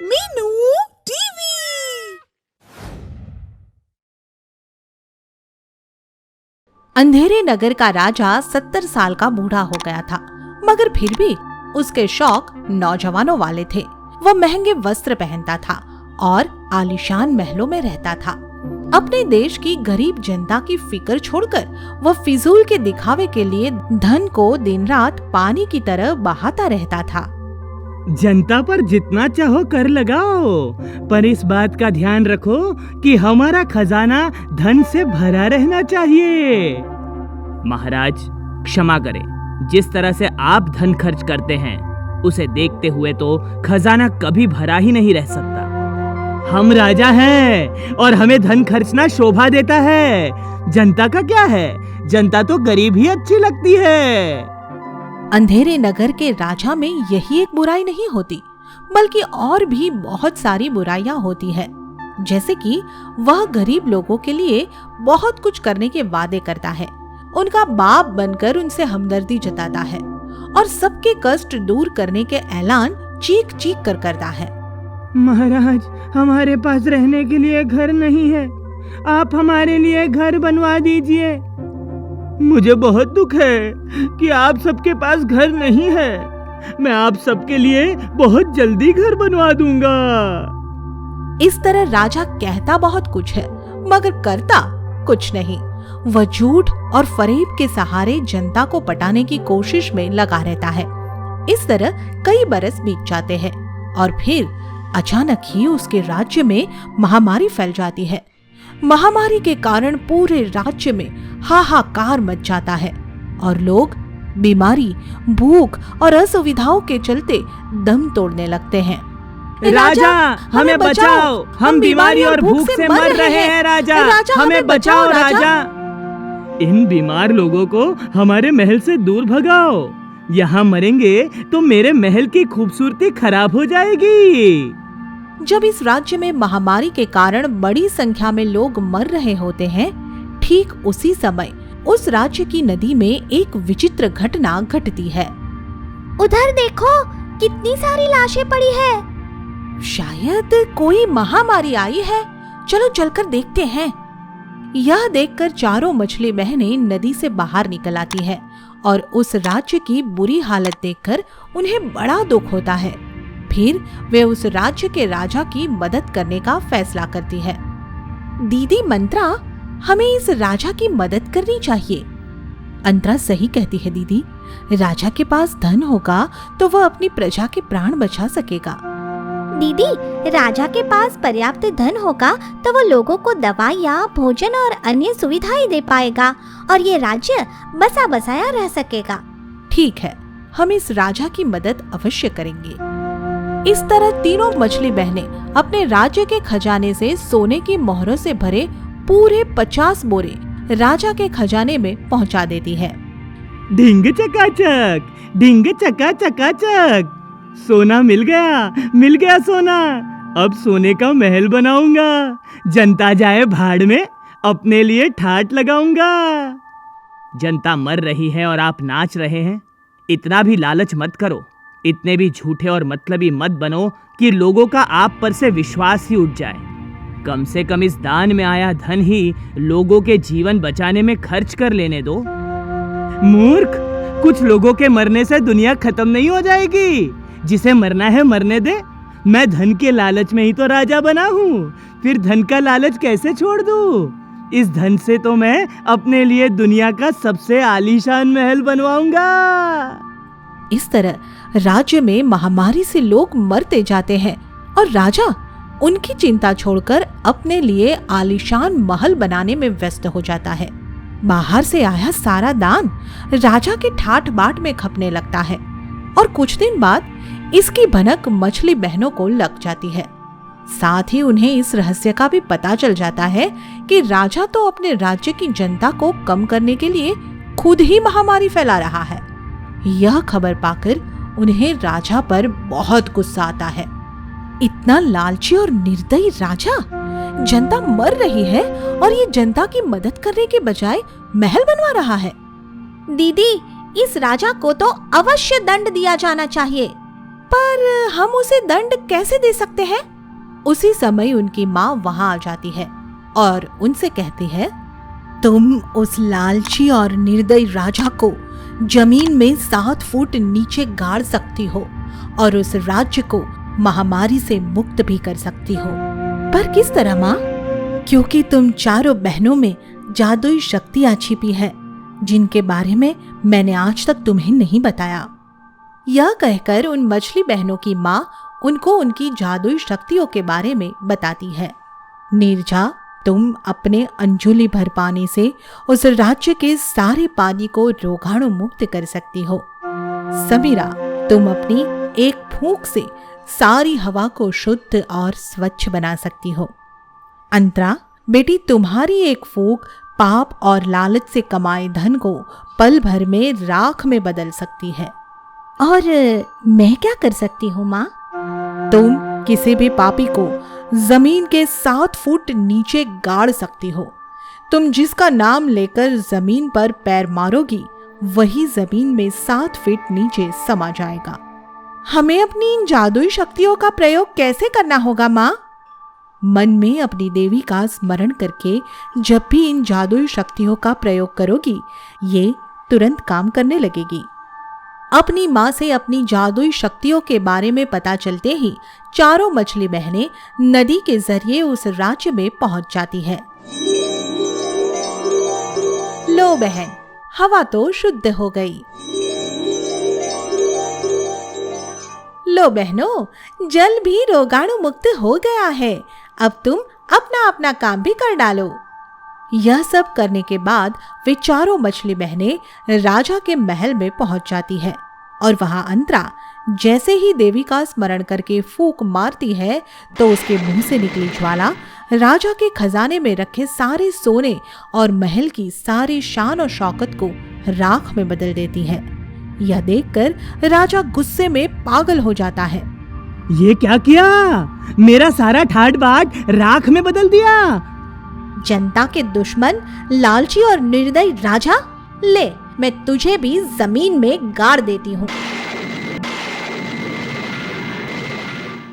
Meenu TV. अंधेरे नगर का राजा 70 साल का बूढ़ा हो गया था, मगर फिर भी उसके शौक नौजवानों वाले थे। वह महंगे वस्त्र पहनता था और आलीशान महलों में रहता था। अपने देश की गरीब जनता की फिक्र छोड़कर वह फिजूल के दिखावे के लिए धन को दिन रात पानी की तरह बहाता रहता था। जनता पर जितना चाहो कर लगाओ, पर इस बात का ध्यान रखो कि हमारा खजाना धन से भरा रहना चाहिए। महाराज क्षमा करें, जिस तरह से आप धन खर्च करते हैं उसे देखते हुए तो खजाना कभी भरा ही नहीं रह सकता। हम राजा हैं और हमें धन खर्चना शोभा देता है। जनता का क्या है, जनता तो गरीब ही अच्छी लगती है। अंधेरे नगर के राजा में यही एक बुराई नहीं होती, बल्कि और भी बहुत सारी बुराइयां होती है। जैसे कि वह गरीब लोगों के लिए बहुत कुछ करने के वादे करता है, उनका बाप बनकर उनसे हमदर्दी जताता है और सबके कष्ट दूर करने के ऐलान चीख चीख कर करता है। महाराज, हमारे पास रहने के लिए घर नहीं है, आप हमारे लिए घर बनवा दीजिए। मुझे बहुत दुख है कि आप सबके पास घर नहीं है। मैं आप सबके लिए बहुत जल्दी घर बनवा दूंगा। इस तरह राजा कहता बहुत कुछ है, मगर करता कुछ नहीं। वह झूठ और फरेब के सहारे जनता को पटाने की कोशिश में लगा रहता है। इस तरह कई बरस बीत जाते हैं और फिर अचानक ही उसके राज्य में महामारी फैल जाती है। महामारी के कारण पूरे राज्य में हाहाकार मच जाता है और लोग बीमारी, भूख और असुविधाओं के चलते दम तोड़ने लगते हैं। राजा, हमें बचाओ, हम बीमारी और भूख से मर रहे हैं। राजा, हमें बचाओ। राजा, इन बीमार लोगों को हमारे महल से दूर भगाओ। यहाँ मरेंगे तो मेरे महल की खूबसूरती खराब हो जाएगी। जब इस राज्य में महामारी के कारण बड़ी संख्या में लोग मर रहे होते हैं, ठीक उसी समय उस राज्य की नदी में एक विचित्र घटना घटती है। उधर देखो, कितनी सारी लाशें पड़ी है। शायद कोई महामारी आई है, चलो चलकर देखते हैं। यह देखकर चारों मछली बहनें नदी से बाहर निकल आती है और उस राज्य की बुरी हालत देखकर उन्हें बड़ा दुख होता है। फिर वे उस राज्य के राजा की मदद करने का फैसला करती है। दीदी मंत्रा, हमें इस राजा की मदद करनी चाहिए। अंतरा सही कहती है दीदी, राजा के पास धन होगा तो वह अपनी प्रजा के प्राण बचा सकेगा। दीदी, राजा के पास पर्याप्त धन होगा तो वो लोगों को दवाइयाँ, भोजन और अन्य सुविधाएं दे पाएगा और ये राज्य बसा बसाया रह सकेगा। ठीक है, हम इस राजा की मदद अवश्य करेंगे। इस तरह तीनों मछली बहनें अपने राज्य के खजाने से सोने की मोहरों से भरे पूरे 50 बोरे राजा के खजाने में पहुंचा देती है। ढिंग चकाचक, ढिंग चका चकाचक, सोना मिल गया सोना। अब सोने का महल बनाऊंगा, जनता जाए भाड़ में, अपने लिए ठाट लगाऊंगा। जनता मर रही है और आप नाच रहे हैं। इतना भी लालच मत करो, इतने भी झूठे और मतलबी मत बनो कि लोगों का आप पर से विश्वास ही उठ जाए। कम से कम इस दान में आया धन ही लोगों के जीवन बचाने में खर्च कर लेने दो। मूर्ख, कुछ लोगों के मरने से दुनिया खत्म नहीं हो जाएगी। जिसे मरना है मरने दे। मैं धन के लालच में ही तो राजा बना हूँ, फिर धन का लालच कैसे छोड़ दूँ? इस धन से तो मैं अपने लिए दुनिया का सबसे आलीशान महल बनवाऊंगा। इस तरह राज्य में महामारी से लोग मरते जाते हैं और राजा उनकी चिंता छोड़कर अपने लिए आलीशान महल बनाने में व्यस्त हो जाता है। बाहर से आया सारा दान राजा के ठाट बाट में खपने लगता है और कुछ दिन बाद इसकी भनक मछली बहनों को लग जाती है। साथ ही उन्हें इस रहस्य का भी पता चल जाता है कि राजा तो अपने राज्य की जनता को कम करने के लिए खुद ही महामारी फैला रहा है। यह खबर पाकर उन्हें राजा पर बहुत गुस्सा आता है। इतना लालची और निर्दयी राजा, जनता मर रही है और ये जनता की मदद करने के बजाय महल बनवा रहा है। दीदी, इस राजा को तो अवश्य दंड दिया जाना चाहिए। पर हम उसे दंड कैसे दे सकते हैं? उसी समय उनकी माँ वहां आ जाती है और उनसे कहती है, तुम उस लालची और निर्दयी राजा को जमीन में 7 फुट नीचे गाड़ सकती हो और उस राज्य को महामारी से मुक्त भी कर सकती हो। पर किस तरह माँ? क्योंकि तुम चारों बहनों में जादुई शक्तियां छिपी है जिनके बारे में मैंने आज तक तुम्हें नहीं बताया। यह कहकर उन मछली बहनों की माँ उनको उनकी जादुई शक्तियों के बारे में बताती है। नीरजा, तुम अपने अंजुली भर पानी से उस राज्य के सारे पानी को रोगाणु मुक्त कर सकती हो। समीरा, तुम अपनी एक फूंक से सारी हवा को शुद्ध और स्वच्छ बना सकती हो। अंतरा बेटी, तुम्हारी एक फूंक पाप और लालच से कमाए धन को पल भर में राख में बदल सकती है। और मैं क्या कर सकती हूँ माँ? तुम किसी भी पापी को जमीन के 7 फुट नीचे गाड़ सकती हो। तुम जिसका नाम लेकर जमीन पर पैर मारोगी वही जमीन में 7 फीट नीचे समा जाएगा। हमें अपनी इन जादुई शक्तियों का प्रयोग कैसे करना होगा माँ? मन में अपनी देवी का स्मरण करके जब भी इन जादुई शक्तियों का प्रयोग करोगी ये तुरंत काम करने लगेगी। अपनी माँ से अपनी जादुई शक्तियों के बारे में पता चलते ही चारों मछली बहनें नदी के जरिए उस राज्य में पहुंच जाती है। लो बहन, हवा तो शुद्ध हो गई। लो बहनों, जल भी रोगाणु मुक्त हो गया है। अब तुम अपना अपना काम भी कर डालो। यह सब करने के बाद वे चारों मछली बहनें राजा के महल में पहुंच जाती है और वहां अंतरा जैसे ही देवी का स्मरण करके फूंक मारती है तो उसके मुंह से निकली ज्वाला राजा के खजाने में रखे सारे सोने और महल की सारी शान और शौकत को राख में बदल देती है। यह देखकर राजा गुस्से में पागल हो जाता है। ये क्या किया? मेरा सारा ठाट बाट राख में बदल दिया। जनता के दुश्मन, लालची और निर्दयी राजा, ले मैं तुझे भी जमीन में गाड़ देती हूँ।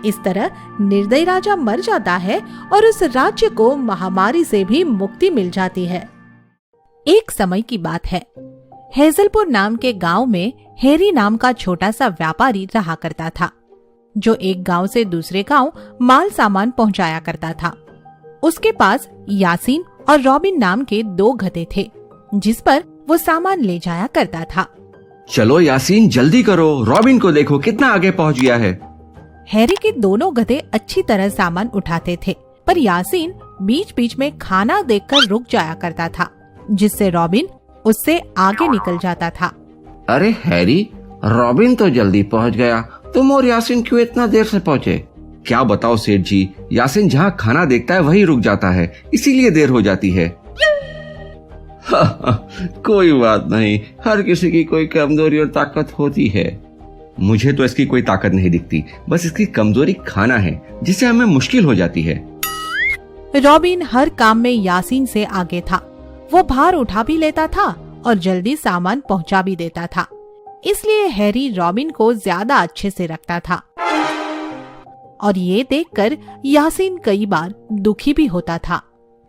इस तरह निर्दयी राजा मर जाता है और उस राज्य को महामारी से भी मुक्ति मिल जाती है। एक समय की बात है, हेजलपुर नाम के गांव में हैरी नाम का छोटा सा व्यापारी रहा करता था, जो एक गांव से दूसरे गांव माल सामान पहुंचाया करता था। उसके पास यासीन और रॉबिन नाम के 2 गधे थे, जिस पर वो सामान ले जाया करता था। चलो यासीन, जल्दी करो, रॉबिन को देखो कितना आगे पहुंच गया है। हैरी के दोनों गधे अच्छी तरह सामान उठाते थे, पर यासीन बीच बीच में खाना देखकर रुक जाया करता था, जिससे रॉबिन उससे आगे निकल जाता था। अरे हैरी, रॉबिन तो जल्दी पहुंच गया, तुम और यासीन क्यों इतना देर से पहुंचे? क्या बताओ सेठ जी, यासीन जहाँ खाना देखता है वहीं रुक जाता है, इसीलिए देर हो जाती है। कोई बात नहीं, हर किसी की कोई कमजोरी और ताकत होती है। मुझे तो इसकी कोई ताकत नहीं दिखती, बस इसकी कमजोरी खाना है, जिससे हमें मुश्किल हो जाती है। रॉबिन हर काम में यासीन से आगे था। वो भार उठा भी लेता था और जल्दी सामान पहुंचा भी देता था, इसलिए हैरी रॉबिन को ज्यादा अच्छे से रखता था। और ये देखकर यासीन कई बार दुखी भी होता था।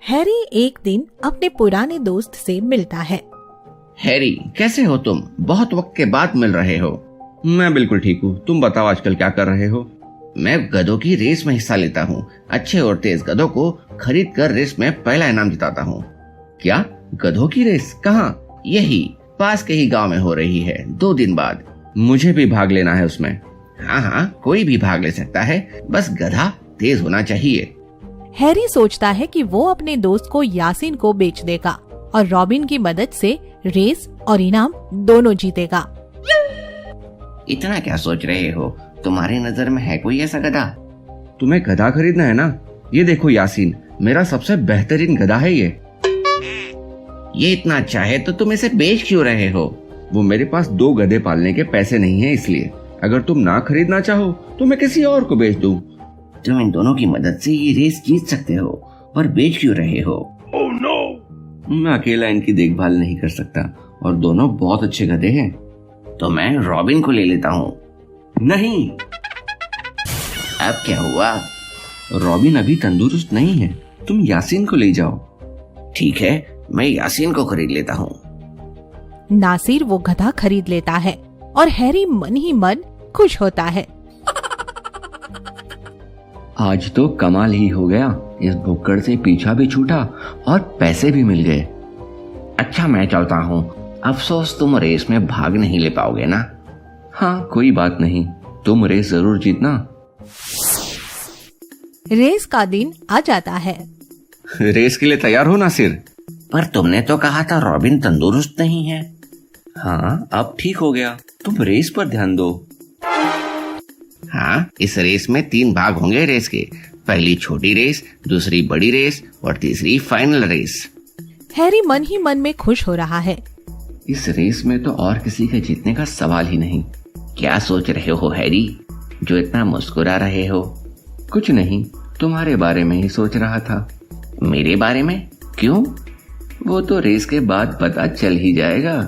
हैरी एक दिन अपने पुराने दोस्त से मिलता है। हैरी, कैसे हो तुम? बहुत वक्त के बाद मिल रहे हो। मैं बिल्कुल ठीक हूँ, तुम बताओ आजकल क्या कर रहे हो? मैं गधों की रेस में हिस्सा लेता हूँ। अच्छे और तेज गधों को खरीद कर रेस में पहला इनाम जिताता हूँ। क्या, गधों की रेस? कहाँ? यही पास के ही गांव में हो रही है, 2 दिन बाद। मुझे भी भाग लेना है उसमें। हाँ हाँ, कोई भी भाग ले सकता है, बस गधा तेज होना चाहिए। हैरी सोचता है कि वो अपने दोस्त को यासीन को बेच देगा और रॉबिन की मदद से रेस और इनाम दोनों जीतेगा। इतना क्या सोच रहे हो? तुम्हारी नजर में है कोई ऐसा गधा? तुम्हें गधा खरीदना है ना? ये देखो यासीन, मेरा सबसे बेहतरीन गधा है ये इतना अच्छा है तो तुम इसे बेच क्यों रहे हो? वो मेरे पास 2 गधे पालने के पैसे नहीं है, इसलिए। अगर तुम ना खरीदना चाहो तो मैं किसी और को बेच दूं। तुम इन दोनों की मदद से ये रेस जीत सकते हो, पर बेच क्यों रहे हो? Oh, no! मैं अकेला इनकी देखभाल नहीं कर सकता और दोनों बहुत अच्छे गधे हैं, तो मैं रॉबिन को ले लेता हूँ। नहीं, अब क्या हुआ? रॉबिन अभी तंदुरुस्त नहीं है, तुम यासीन को ले जाओ। ठीक है, मैं यासीन को खरीद लेता हूँ। नासिर वो गधा खरीद लेता है और हैरी मन ही मन खुश होता है। आज तो कमाल ही हो गया, इस भुक्कड़ से पीछा भी छूटा और पैसे भी मिल गए। अच्छा मैं चलता हूँ, अफसोस तुम रेस में भाग नहीं ले पाओगे ना। हाँ कोई बात नहीं, तुम रेस जरूर जीतना। रेस का दिन आ जाता है। रेस के लिए तैयार हो नासिर? पर तुमने तो कहा था रॉबिन तंदुरुस्त नहीं है। हाँ अब ठीक हो गया, तुम रेस पर ध्यान दो। हाँ, इस रेस में 3 भाग होंगे रेस के। पहली छोटी रेस, दूसरी बड़ी रेस और तीसरी फाइनल रेस। हैरी मन ही मन में खुश हो रहा है। इस रेस में तो और किसी के जीतने का सवाल ही नहीं। क्या सोच रहे हो हैरी, जो इतना मुस्कुरा रहे हो? कुछ नहीं, तुम्हारे बारे में ही सोच रहा था। मेरे बारे में? क्यों? वो तो रेस के बाद पता चल ही जाएगा।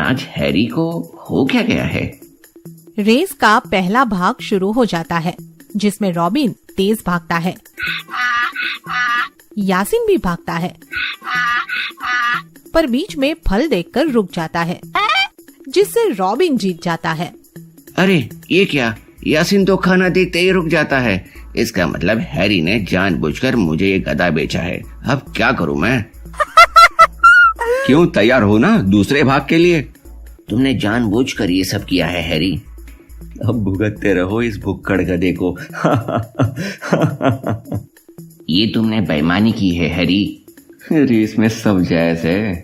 आज हैरी को हो क्या गया है? रेस का पहला भाग शुरू हो जाता है, जिसमें रॉबिन तेज भागता है, यासीन भी भागता है, पर बीच में फल देखकर रुक जाता है, जिससे रॉबिन जीत जाता है। अरे ये क्या, यासीन तो खाना देखते ही रुक जाता है। इसका मतलब हैरी ने जानबूझकर मुझे ये गधा बेचा है। अब क्या करूं मैं? क्यों, तैयार हो ना दूसरे भाग के लिए? तुमने जानबूझकर ये सब किया है हैरी। अब भुगतते रहो इस भुक्कड़ गधे को। ये तुमने बेईमानी की है हैरी। रेस में सब जायज है।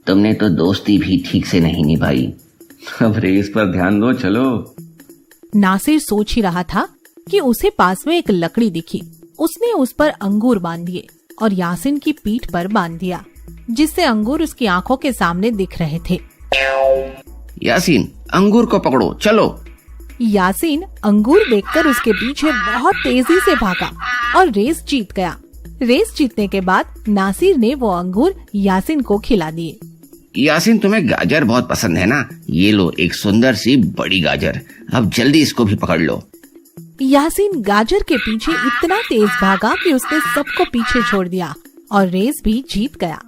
तुमने तो दोस्ती भी ठीक से नहीं निभाई। अब रेस पर ध्यान दो, चलो। नासिर सोच ही रहा था कि उसे पास में एक लकड़ी दिखी। उसने उस पर अंगूर बांध दिए और यासीन की पीठ पर बांध दिया, जिससे अंगूर उसकी आंखों के सामने दिख रहे थे। यासीन, अंगूर को पकड़ो, चलो। यासीन अंगूर देखकर उसके पीछे बहुत तेजी से भागा और रेस जीत गया। रेस जीतने के बाद नासिर ने वो अंगूर यासीन को खिला दिए। यासीन, तुम्हें गाजर बहुत पसंद है ना? ये लो एक सुंदर सी बड़ी गाजर। अब जल्दी इसको भी पकड़ लो। यासीन गाजर के पीछे इतना तेज भागा कि उसने सबको पीछे छोड़ दिया और रेस भी जीत गया।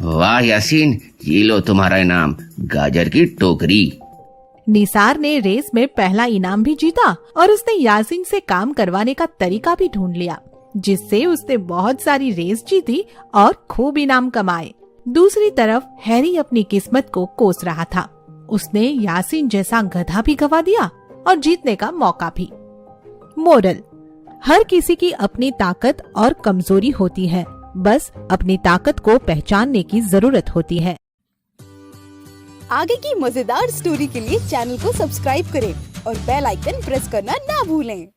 वाह यासीन, ये लो तुम्हारा इनाम, गाजर की टोकरी। निसार ने रेस में पहला इनाम भी जीता और उसने यासीन से काम करवाने का तरीका भी ढूंढ लिया, जिससे उसने बहुत सारी रेस जीती और खूब इनाम कमाए। दूसरी तरफ हैरी अपनी किस्मत को कोस रहा था। उसने यासीन जैसा गधा भी गवा दिया और जीतने का मौका भी। मोरल: हर किसी की अपनी ताकत और कमजोरी होती है, बस अपनी ताकत को पहचानने की जरूरत होती है। आगे की मजेदार स्टोरी के लिए चैनल को सब्सक्राइब करें और बेल आइकन प्रेस करना ना भूलें।